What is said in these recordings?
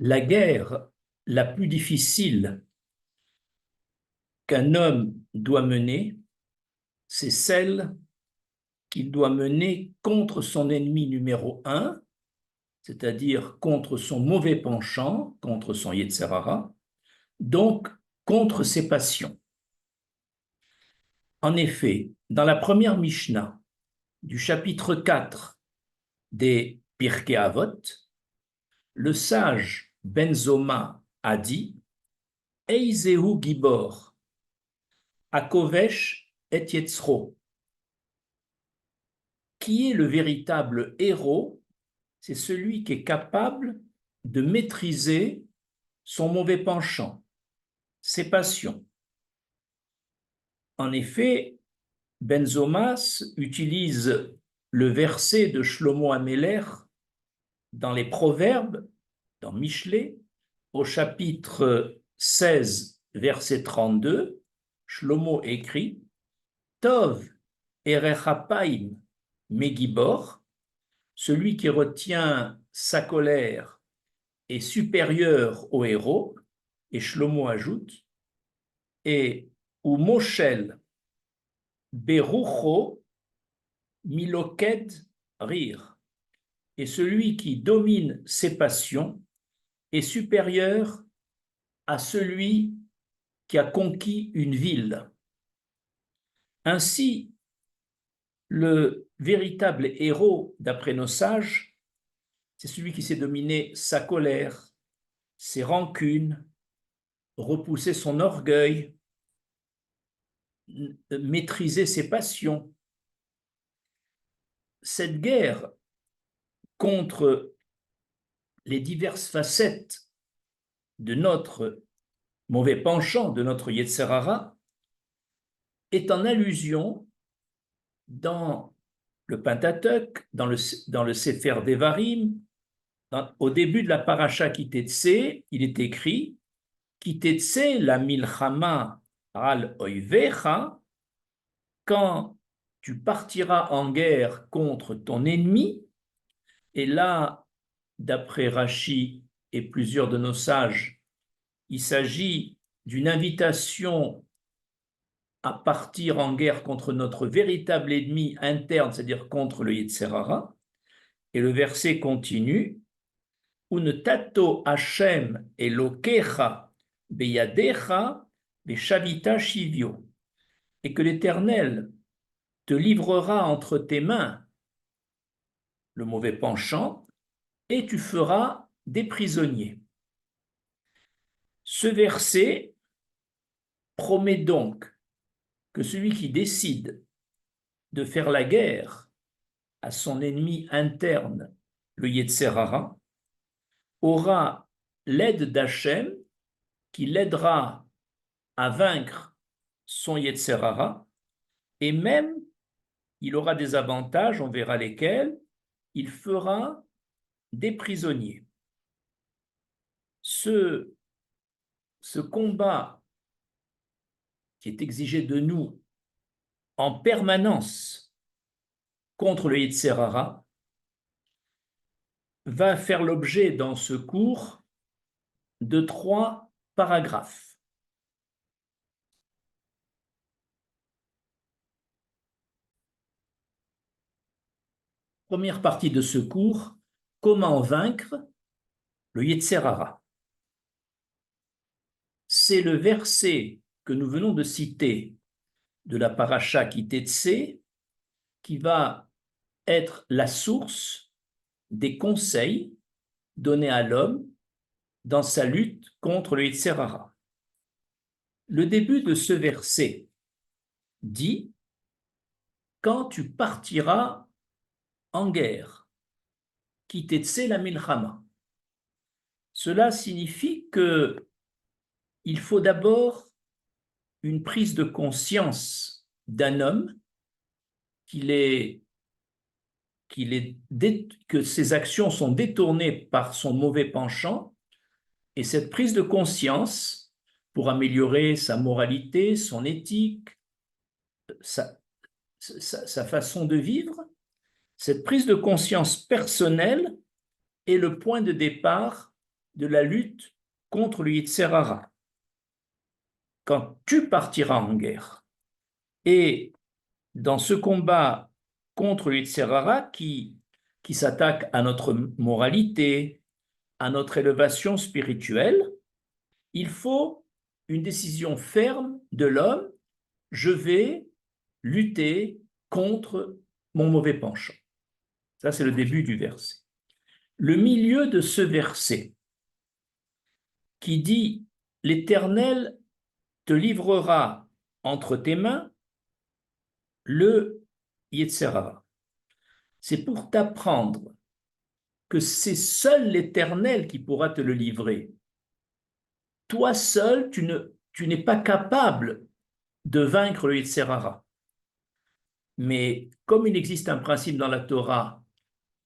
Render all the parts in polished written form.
La guerre la plus difficile qu'un homme doit mener, c'est celle qu'il doit mener contre son ennemi numéro un, c'est-à-dire contre son mauvais penchant, contre son Yetzer Hara, donc contre ses passions. En effet, dans la première Mishnah du chapitre 4 des Pirkei Avot, le sage Ben Zoma a dit « Eizehu Gibor, Akovesh et Yetzro » qui est le véritable héros? C'est celui qui est capable de maîtriser son mauvais penchant, ses passions. En effet, Ben Zomas utilise le verset de Shlomo Améler dans les Proverbes, dans Michelet, au chapitre 16, verset 32. Shlomo écrit « Tov erechapaim megibor » celui qui retient sa colère est supérieur au héros, et Shlomo ajoute, et ou Moshel Berucho Miloked Rir, et celui qui domine ses passions est supérieur à celui qui a conquis une ville. Ainsi, le véritable héros, d'après nos sages, c'est celui qui sait dominer sa colère, ses rancunes, repousser son orgueil, maîtriser ses passions. Cette guerre contre les diverses facettes de notre mauvais penchant, de notre Yetzer Hara, est en allusion dans le Pentateuch, dans le Sefer Devarim, au début de la Parasha Kitetsé, il est écrit Kitetsé la milchama al oivecha, quand tu partiras en guerre contre ton ennemi. Et là, d'après Rashi et plusieurs de nos sages, il s'agit d'une invitation à partir en guerre contre notre véritable ennemi interne, c'est-à-dire contre le Yetzer Hara. Et le verset continue Untato Hashem Elokecha beyadecha beshavita shivio, et que l'Éternel te livrera entre tes mains le mauvais penchant, et tu feras des prisonniers. Ce verset promet donc que celui qui décide de faire la guerre à son ennemi interne, le Yetzer Hara, aura l'aide d'Hachem qui l'aidera à vaincre son Yetzer Hara, et même il aura des avantages, on verra lesquels, il fera des prisonniers. Ce combat qui est exigé de nous en permanence contre le Yetzer Hara va faire l'objet dans ce cours de 3 paragraphes. Première partie de ce cours, comment vaincre le Yetzer Hara. C'est le verset que nous venons de citer de la Parasha Kitetsé qui va être la source des conseils donnés à l'homme dans sa lutte contre le Yetzer Hara. Le début de ce verset dit « Quand tu partiras en guerre, Kitetsé la milchama ». Cela signifie que il faut d'abord une prise de conscience d'un homme que ses actions sont détournées par son mauvais penchant, et cette prise de conscience pour améliorer sa moralité, son éthique, sa façon de vivre, cette prise de conscience personnelle est le point de départ de la lutte contre le Yetzer Hara. Quand tu partiras en guerre, et dans ce combat contre le Yetzer Hara qui s'attaque à notre moralité, à notre élévation spirituelle, il faut une décision ferme de l'homme. Je vais lutter contre mon mauvais penchant. Ça, c'est le début du verset. Le milieu de ce verset qui dit « L'Éternel te livrera entre tes mains le Yetzer Hara ». C'est pour t'apprendre que c'est seul l'Éternel qui pourra te le livrer. Toi seul, tu n'es pas capable de vaincre le Yetzer Hara. Mais comme il existe un principe dans la Torah,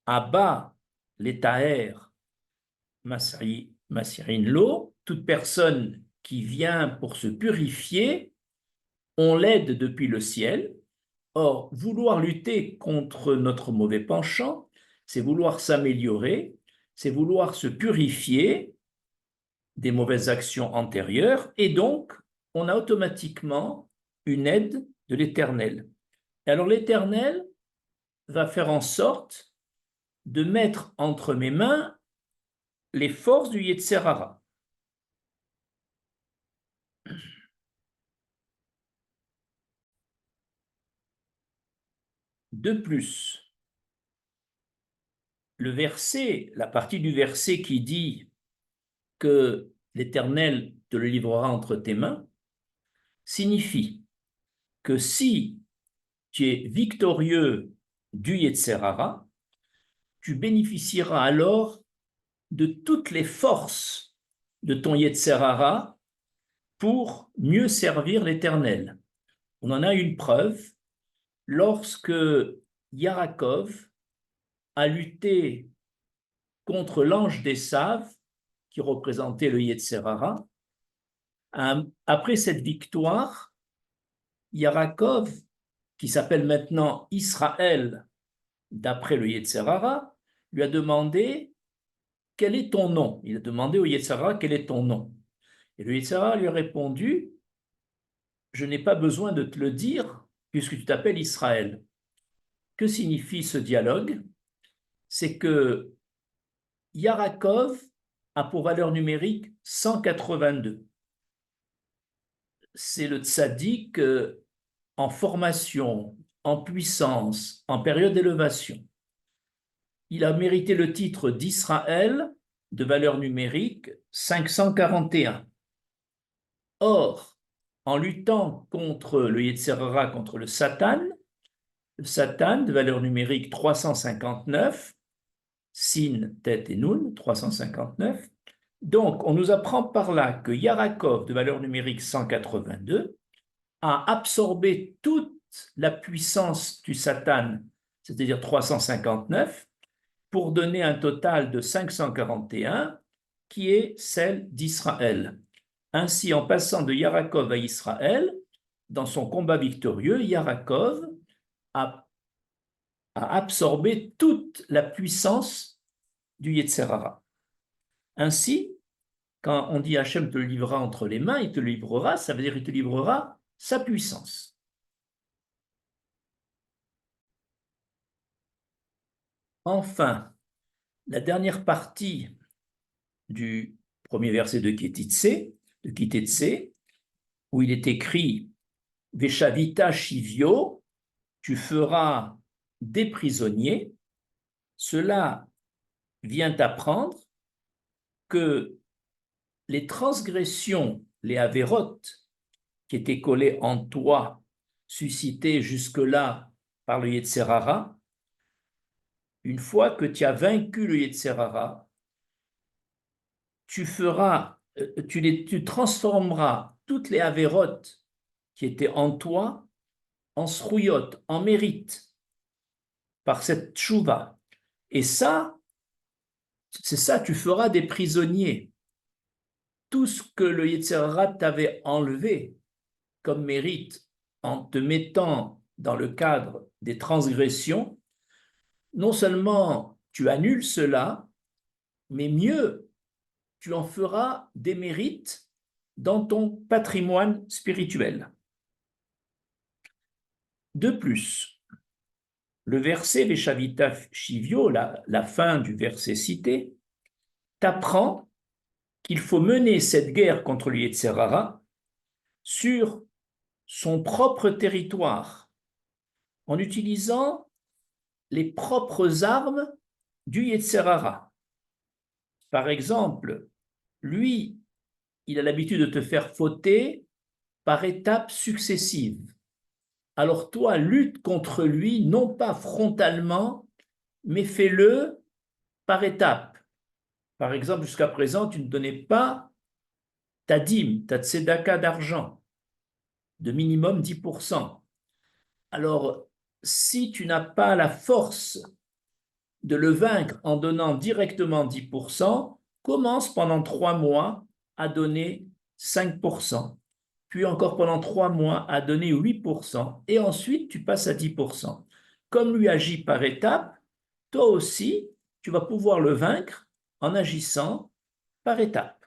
Abba l'Etaher Masirin lo, toute personne qui vient pour se purifier, on l'aide depuis le ciel. Or, vouloir lutter contre notre mauvais penchant, c'est vouloir s'améliorer, c'est vouloir se purifier des mauvaises actions antérieures, et donc, on a automatiquement une aide de l'Éternel. Et alors, l'Éternel va faire en sorte de mettre entre mes mains les forces du Yetzer Hara. De plus, le verset, la partie du verset qui dit que l'Éternel te le livrera entre tes mains, signifie que si tu es victorieux du Yetzer Hara, tu bénéficieras alors de toutes les forces de ton Yetzer Hara pour mieux servir l'Éternel. On en a une preuve lorsque Yarakov a lutté contre l'ange d'Esav, qui représentait le Yetzer Hara. Après cette victoire, Yarakov, qui s'appelle maintenant Israël, d'après le Yetzer Hara, lui a demandé « Quel est ton nom ?» Il a demandé au Yetzer Hara « Quel est ton nom ?» Et le Yetzer Hara lui a répondu « Je n'ai pas besoin de te le dire puisque tu t'appelles Israël. » Que signifie ce dialogue? C'est que Yarakov a pour valeur numérique 182. C'est le tzaddik en formation, en puissance, en période d'élévation. Il a mérité le titre d'Israël de valeur numérique 541. Or, en luttant contre le Yetzer Hara, contre le Satan de valeur numérique 359, Sin, Tet et Nun, 359. Donc, on nous apprend par là que Yarakov, de valeur numérique 182, a absorbé toute la puissance du Satan, c'est-à-dire 359, pour donner un total de 541, qui est celle d'Israël. Ainsi, en passant de Yarakov à Israël, dans son combat victorieux, Yarakov a absorbé toute la puissance du Yetzer Hara. Ainsi, quand on dit Hachem te le livrera entre les mains, il te le livrera, ça veut dire qu'il te livrera sa puissance. Enfin, la dernière partie du premier verset de Kitetse, où il est écrit Veshavita Shivio, tu feras des prisonniers, cela vient apprendre que les transgressions, les avérotes, qui étaient collées en toi, suscitées jusque-là par le Yetzer Hara, une fois que tu as vaincu le Yetzer Hara, tu transformeras toutes les avérotes qui étaient en toi en srouyot, en mérite, par cette tchouva. Et ça, c'est ça, tu feras des prisonniers. Tout ce que le Yetzer Hara t'avait enlevé comme mérite en te mettant dans le cadre des transgressions, non seulement tu annules cela, mais mieux, tu en feras des mérites dans ton patrimoine spirituel. De plus, le verset Veshavita Shivyo, la fin du verset cité, t'apprend qu'il faut mener cette guerre contre le Yetzer Hara sur son propre territoire, en utilisant les propres armes du Yetzer Hara. Par exemple, lui, il a l'habitude de te faire fauter par étapes successives. Alors toi, lutte contre lui, non pas frontalement, mais fais-le par étapes. Par exemple, jusqu'à présent, tu ne donnais pas ta dîme, ta tzedaka d'argent, de minimum 10%. Alors, si tu n'as pas la force de le vaincre en donnant directement 10%, commence pendant 3 mois à donner 5%, puis encore pendant 3 mois à donner 8%, et ensuite tu passes à 10%. Comme lui agit par étapes, toi aussi, tu vas pouvoir le vaincre en agissant par étapes.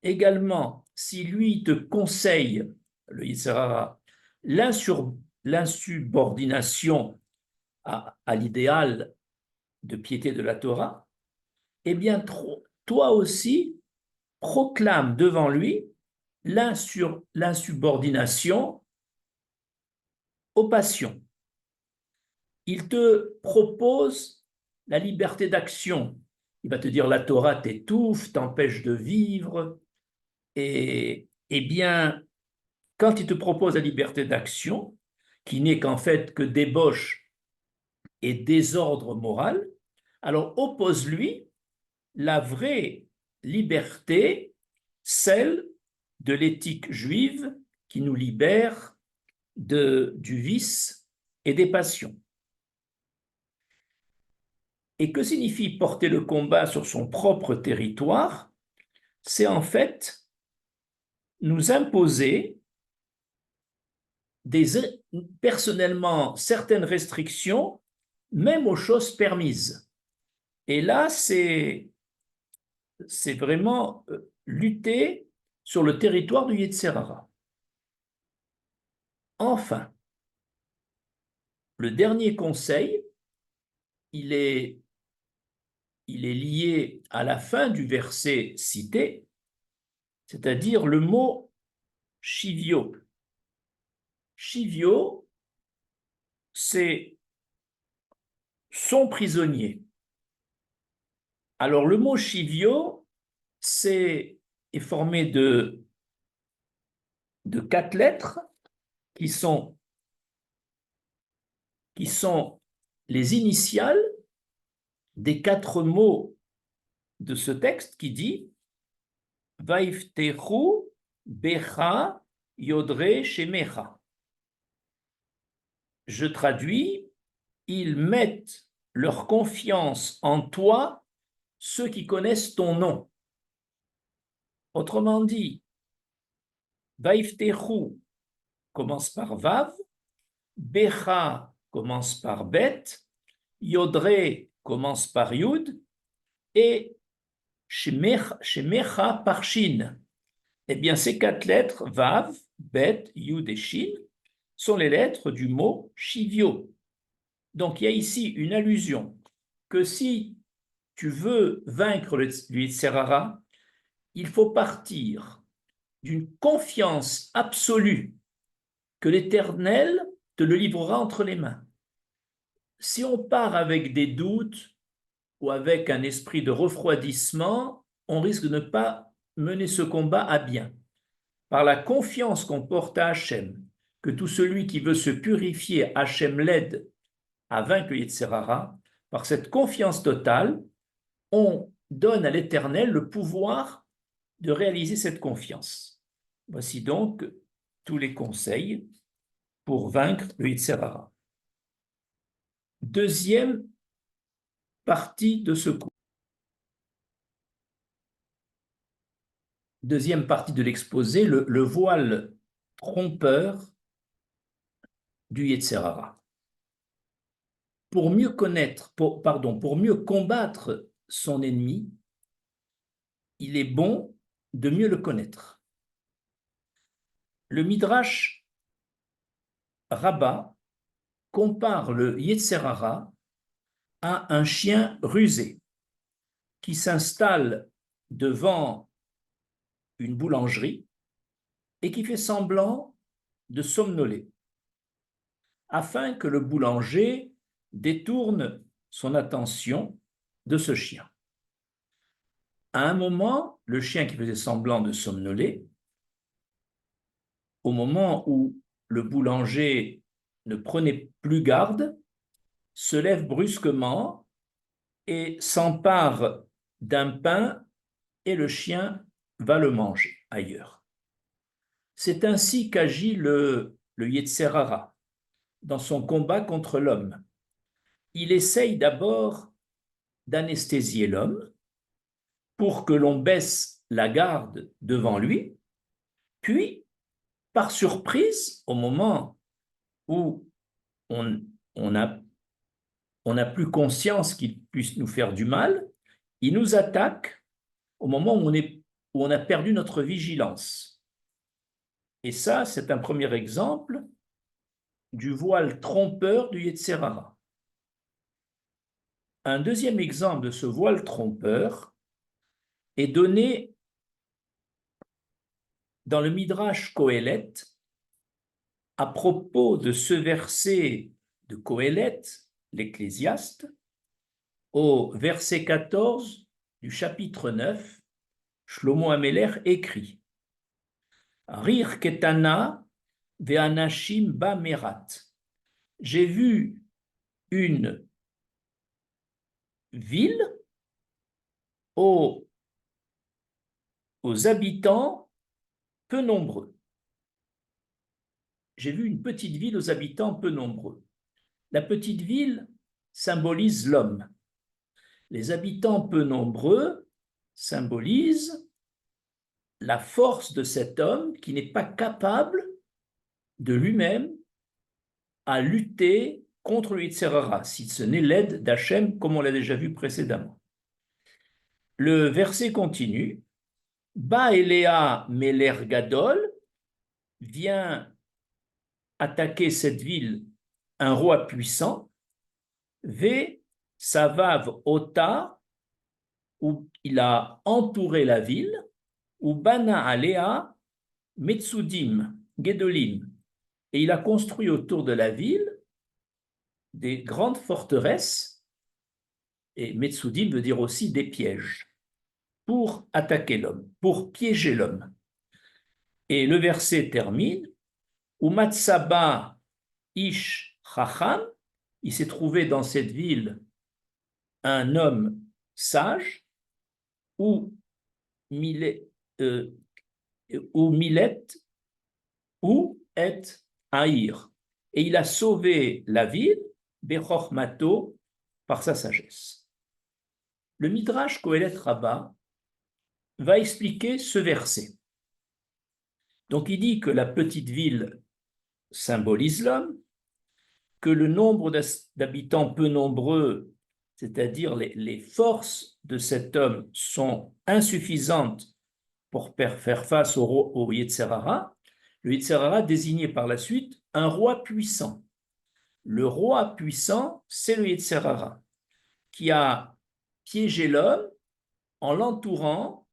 Également, si lui te conseille, le Yetzer Hara, l'insubordination à l'idéal de piété de la Torah, eh bien, toi aussi, proclame devant lui l'insubordination aux passions. Il te propose la liberté d'action. Il va te dire la Torah t'étouffe, t'empêche de vivre. Et eh bien, quand il te propose la liberté d'action, qui n'est qu'en fait que débauche et désordre moral, alors oppose-lui la vraie liberté, celle de l'éthique juive qui nous libère du vice et des passions. Et que signifie porter le combat sur son propre territoire? C'est en fait nous imposer personnellement certaines restrictions, même aux choses permises. Et là, c'est vraiment lutter sur le territoire du Yetzer Hara. Enfin, le dernier conseil, il est lié à la fin du verset cité, c'est-à-dire le mot shivyo. Shivyo, c'est son prisonnier. Alors le mot shivyo, est formé de 4 lettres qui sont les initiales des 4 mots de ce texte qui dit Vaiftechu Becha Yodre Shemecha. Je traduis, ils mettent leur confiance en toi, ceux qui connaissent ton nom. Autrement dit, Vaiftechu commence par Vav, Becha commence par Bet, Yodre commence par Yud, et Shemecha par Shin. Eh bien, ces 4 lettres, Vav, Bet, Yud et Shin, sont les lettres du mot Shivyo. Donc, il y a ici une allusion que si tu veux vaincre le Yetzer Hara, il faut partir d'une confiance absolue que l'Éternel te le livrera entre les mains. Si on part avec des doutes ou avec un esprit de refroidissement, on risque de ne pas mener ce combat à bien. Par la confiance qu'on porte à Hachem, que tout celui qui veut se purifier, Hachem l'aide à vaincre le Yetzer Hara, par cette confiance totale, on donne à l'Éternel le pouvoir de réaliser cette confiance. Voici donc tous les conseils pour vaincre le Yetzer Hara. Deuxième partie de ce cours. Deuxième partie de l'exposé, le voile trompeur du Yetzer Hara. Pour mieux combattre son ennemi, il est bon de mieux le connaître. Le Midrash Rabbah compare le Yetzer Hara à un chien rusé qui s'installe devant une boulangerie et qui fait semblant de somnoler afin que le boulanger détourne son attention de ce chien. À un moment, le chien qui faisait semblant de somnoler, au moment où le boulanger ne prenait plus garde, se lève brusquement et s'empare d'un pain et le chien va le manger ailleurs. C'est ainsi qu'agit le Yetzer Hara dans son combat contre l'homme. Il essaye d'abord d'anesthésier l'homme pour que l'on baisse la garde devant lui, puis, par surprise, au moment où on, on n'a plus conscience qu'il puisse nous faire du mal, il nous attaque au moment où on a perdu notre vigilance. Et ça, c'est un premier exemple du voile trompeur du Yetzer Hara. Un deuxième exemple de ce voile trompeur est donné dans le Midrash Kohelet à propos de ce verset de Kohelet, l'Ecclésiaste, au verset 14 du chapitre 9, Shlomo Ameler écrit Rir ketana ve'anashim ba merat. J'ai vu une ville aux habitants peu nombreux. J'ai vu une petite ville aux habitants peu nombreux. La petite ville symbolise l'homme. Les habitants peu nombreux symbolisent la force de cet homme qui n'est pas capable de lui-même à lutter contre le Yetzer Hara, si ce n'est l'aide d'Hachem, comme on l'a déjà vu précédemment. Le verset continue. Ba Elea Meler Gadol vient attaquer cette ville un roi puissant, Ve Savav Ota, où il a entouré la ville, ou Bana Alea Metsudim Gedolim, et il a construit autour de la ville des grandes forteresses, et Metsudim veut dire aussi des pièges, pour attaquer l'homme, pour piéger l'homme. Et le verset termine, Umatsaba Ish Chacham, il s'est trouvé dans cette ville un homme sage, ou Milet, ou et Haïr. Et il a sauvé la ville, Bechormato, par sa sagesse. Le Midrash Kohelet Rabbah va expliquer ce verset. Donc il dit que la petite ville symbolise l'homme, que le nombre d'habitants peu nombreux, c'est-à-dire les forces de cet homme, sont insuffisantes pour faire face au Yetzer Hara. Le Yetzer Hara désignait par la suite un roi puissant. Le roi puissant, c'est le Yetzer Hara, qui a piégé l'homme en l'entourant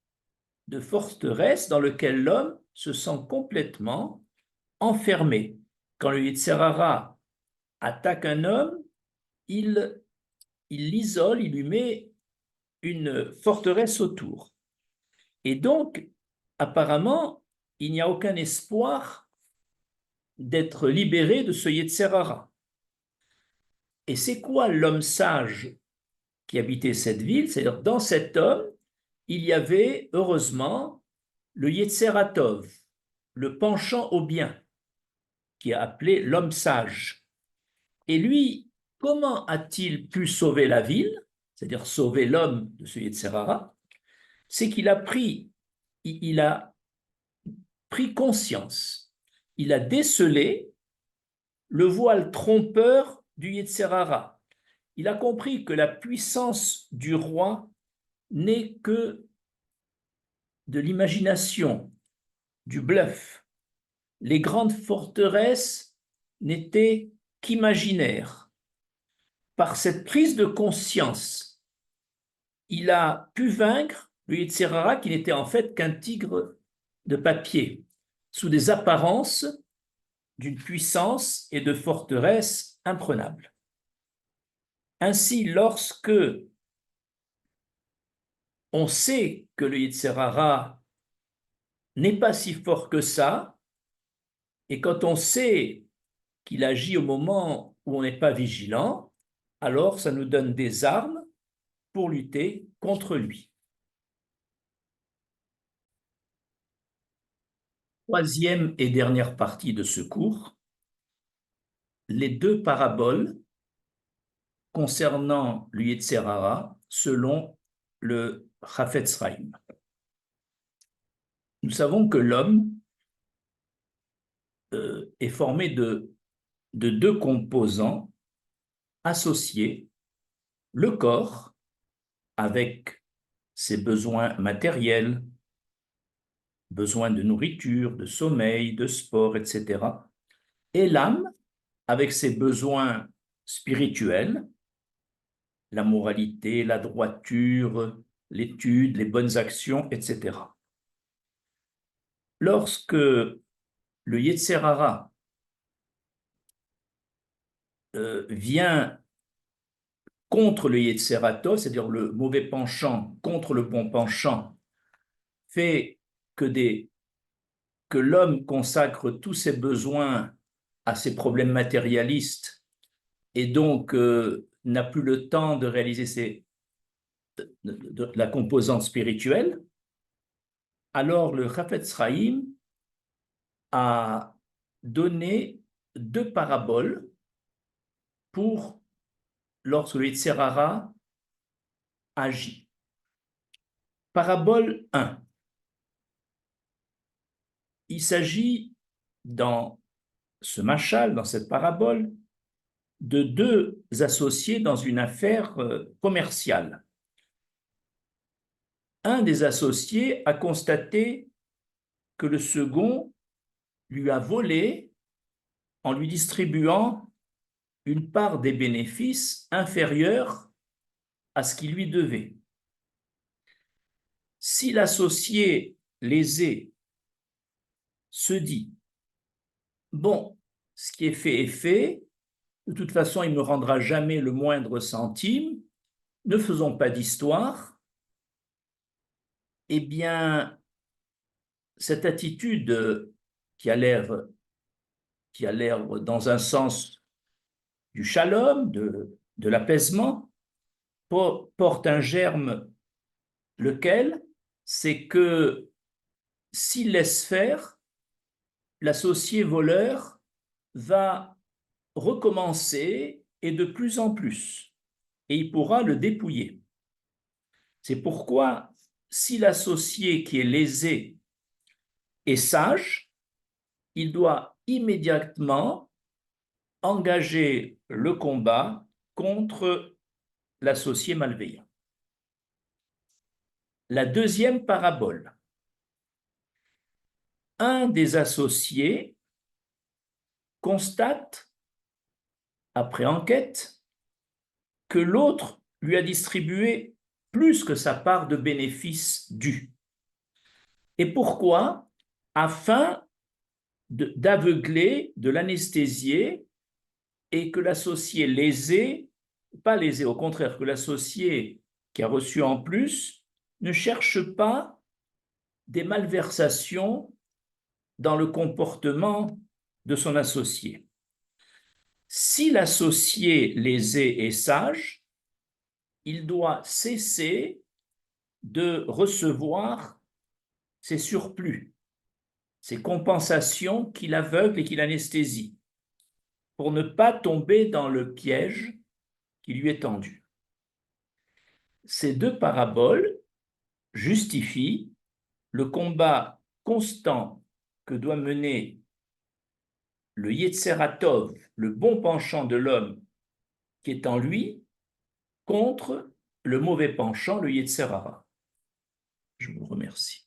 de forteresses dans lesquelles l'homme se sent complètement enfermé. Quand le Yetzer Hara attaque un homme, il l'isole, il lui met une forteresse autour. Et donc, apparemment, il n'y a aucun espoir d'être libéré de ce Yetzer Hara. Et c'est quoi l'homme sage qui habitait cette ville? C'est-à-dire, dans cet homme, il y avait, heureusement, le Yetzer Hatov, le penchant au bien, qui est appelé l'homme sage. Et lui, comment a-t-il pu sauver la ville, c'est-à-dire sauver l'homme de ce Yetzer Hara? C'est qu'il a pris conscience, il a décelé le voile trompeur du Yetzer Hara. Il a compris que la puissance du roi n'est que de l'imagination, du bluff. Les grandes forteresses n'étaient qu'imaginaires. Par cette prise de conscience, il a pu vaincre le Yetzer Hara qui n'était en fait qu'un tigre de papier, sous des apparences d'une puissance et de forteresse imprenables. Ainsi, lorsque on sait que le Yetzer Hara n'est pas si fort que ça, et quand on sait qu'il agit au moment où on n'est pas vigilant, alors ça nous donne des armes pour lutter contre lui. Troisième et dernière partie de ce cours, les deux paraboles concernant le Yetzer Hara selon le Chafetz Chaim. Nous savons que l'homme est formé de deux composants associés, le corps avec ses besoins matériels, besoins de nourriture, de sommeil, de sport, etc., et l'âme avec ses besoins spirituels, la moralité, la droiture, l'étude, les bonnes actions, etc. Lorsque le Yetzer Hara vient contre le Yetzer Tov, c'est-à-dire le mauvais penchant contre le bon penchant, fait que l'homme consacre tous ses besoins à ses problèmes matérialistes et donc n'a plus le temps de réaliser la composante spirituelle, alors le Chafetz Chaim a donné deux paraboles pour lorsque le Yetzer Hara agit. Parabole 1. Il s'agit dans ce machal, dans cette parabole, de deux associés dans une affaire commerciale. Un des associés a constaté que le second lui a volé en lui distribuant une part des bénéfices inférieure à ce qu'il lui devait. Si l'associé lésé se dit « Bon, ce qui est fait, de toute façon, il ne me rendra jamais le moindre centime, ne faisons pas d'histoire », eh bien, cette attitude qui a l'air dans un sens du shalom, de l'apaisement, porte un germe, lequel, c'est que s'il laisse faire, l'associé voleur va recommencer et de plus en plus, et il pourra le dépouiller. C'est pourquoi, si l'associé qui est lésé est sage, il doit immédiatement engager le combat contre l'associé malveillant. La deuxième parabole. Un des associés constate, après enquête, que l'autre lui a distribué plus que sa part de bénéfice due. Et pourquoi? Afin d'aveugler, de l'anesthésier, et que l'associé lésé, pas lésé, au contraire, que l'associé qui a reçu en plus ne cherche pas des malversations dans le comportement de son associé. Si l'associé lésé est sage, il doit cesser de recevoir ses surplus, ces compensations qui l'aveuglent et qui l'anesthésient, pour ne pas tomber dans le piège qui lui est tendu. Ces deux paraboles justifient le combat constant que doit mener le Yetzer Tov, le bon penchant de l'homme qui est en lui, contre le mauvais penchant, le Yetzer Hara. Je vous remercie.